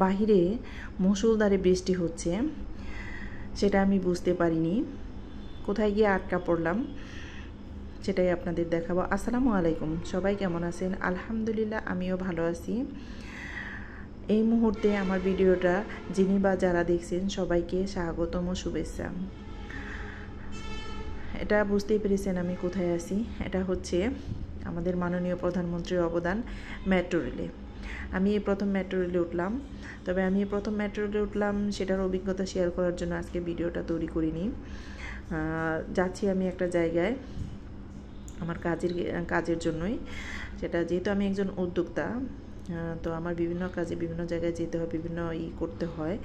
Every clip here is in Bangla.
বাহিরে মুষলধারে বৃষ্টি হচ্ছে, সেটা আমি বুঝতে পারিনি। কোথায় গিয়ে আটকা পড়লাম সেটাই আপনাদের দেখাবো। আসসালামু আলাইকুম, সবাই কেমন আছেন? আলহামদুলিল্লাহ, আমিও ভালো আছি। এই মুহূর্তে আমার ভিডিওটা যিনি বা যারা দেখছেন সবাইকে স্বাগতম ও শুভেচ্ছা। এটা বুঝতেই পেরেছেন আমি কোথায় আছি। এটা হচ্ছে আমাদের মাননীয় প্রধানমন্ত্রীর অবদান মেট্রো রেলে। আমি এই প্রথম মেট্রো রেলে উঠলাম। তবে আমি প্রথম মেট্রো রেলে উঠলাম সেটার অভিজ্ঞতা শেয়ার করার জন্য আজকে ভিডিওটা তৈরি করিনি। যাচ্ছি আমি একটা জায়গায় আমার কাজের জন্যই, সেটা যেহেতু আমি একজন উদ্যোক্তা, তো আমার বিভিন্ন কাজে বিভিন্ন জায়গায় যেতে হয়, বিভিন্ন করতে হয়,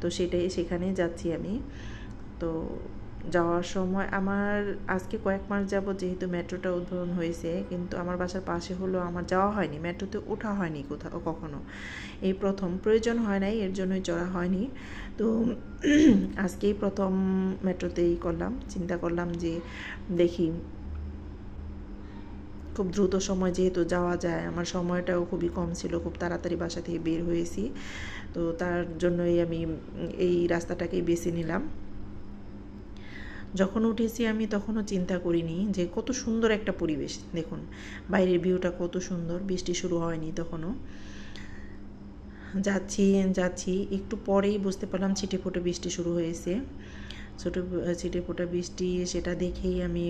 তো সেখানেই যাচ্ছি আমি। তো যাওয়ার সময় আমার আজকে কয়েক মাস যাবত যেহেতু মেট্রোটা উদ্বোধন হয়েছে, কিন্তু আমার বাসার পাশে হলো আমার যাওয়া হয়নি, মেট্রোতে ওঠা হয়নি কোথাও কখনো, এই প্রথম। প্রয়োজন হয় নাই, এর জন্যই চড়া হয়নি। তো আজকেই প্রথম মেট্রোতেই করলাম, চিন্তা করলাম যে দেখি খুব দ্রুত সময় যেহেতু যাওয়া যায়, আমার সময়টাও খুবই কম ছিল, খুব তাড়াতাড়ি বাসা থেকে বের হয়েছি, তো তার জন্যই আমি এই রাস্তাটাকেই বেছে নিলাম। যখন উঠেছি আমি তখনও চিন্তা করিনি যে কত সুন্দর একটা পরিবেশ। দেখুন বাইরের ভিউটা কত সুন্দর, বৃষ্টি শুরু হয়নি তখনও। যাচ্ছি একটু পরেই বুঝতে পারলাম ছিটেফোঁটে বৃষ্টি শুরু হয়েছে। ছিটেফোঁটা বৃষ্টি, সেটা দেখেই আমি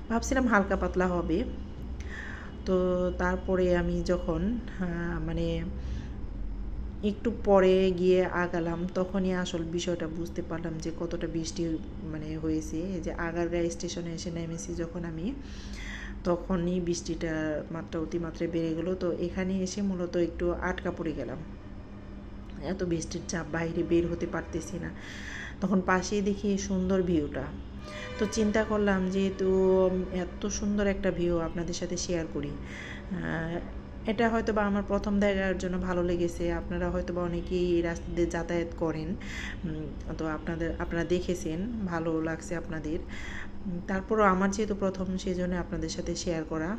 ভাবছিলাম হালকা পাতলা হবে। তো তারপরে আমি যখন একটু পরে গিয়ে আগালাম, তখনই আসল বিষয়টা বুঝতে পারলাম যে কতটা বৃষ্টি হয়েছে। এই যে আগারগাঁও স্টেশনে এসে নেমেছি যখন আমি, তখনই বৃষ্টিটার মাত্রা অতিমাত্রায় বেড়ে গেল। তো এখানে এসে মূলত একটু আটকা পড়ে গেলাম, এত বৃষ্টির চাপ, বাইরে বের হতে পারতেছি না। তখন পাশেই দেখি সুন্দর ভিউটা, তো চিন্তা করলাম যেহেতু এত সুন্দর একটা ভিউ আপনাদের সাথে শেয়ার করি। এটা হয়তো বা আমার প্রথম দেখার জন্য ভালো লেগেছে, আপনারা হয়তো বা অনেকেই এই রাস্তা দিয়ে যাতায়াত করেন, তো আপনারা দেখেছেন, ভালো লাগছে আপনাদের। তারপরও আমার যেহেতু প্রথম, সেই জন্য আপনাদের সাথে শেয়ার করা।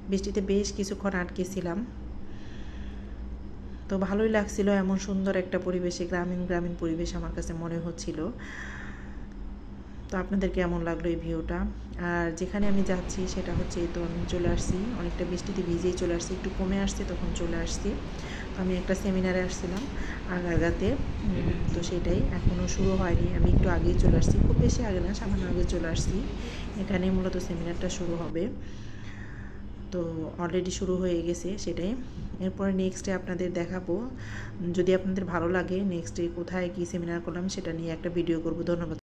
বৃষ্টিতে বেশ কিছুক্ষণ আটকেছিলাম, তো ভালোই লাগছিল। এমন সুন্দর একটা পরিবেশে গ্রামীণ পরিবেশ আমার কাছে মনে হচ্ছিল। তো আপনাদের কেমন লাগলো এই ভিউটা? আর যেখানে আমি যাচ্ছি সেটা হচ্ছে, তো আমি চলে আসছি, অনেকটা বৃষ্টিতে ভিজেই চলে আসছি, একটু কমে আসছে তখন চলে আসছি। তো আমি একটা সেমিনারে আসছিলাম আগারগাঁতে, তো সেটাই এখনও শুরু হয়নি, আমি একটু আগেই চলে আসছি, খুব বেশি আগে না, সামান্য আগে চলে আসছি। এখানে মূলত সেমিনারটা শুরু হবে, তো অলরেডি শুরু হয়ে গেছে সেটাই। এরপরে নেক্সটে আপনাদের দেখাবো, যদি আপনাদের ভালো লাগে নেক্সটে কোথায় কী সেমিনার করলাম সেটা নিয়ে একটা ভিডিও করব। ধন্যবাদ।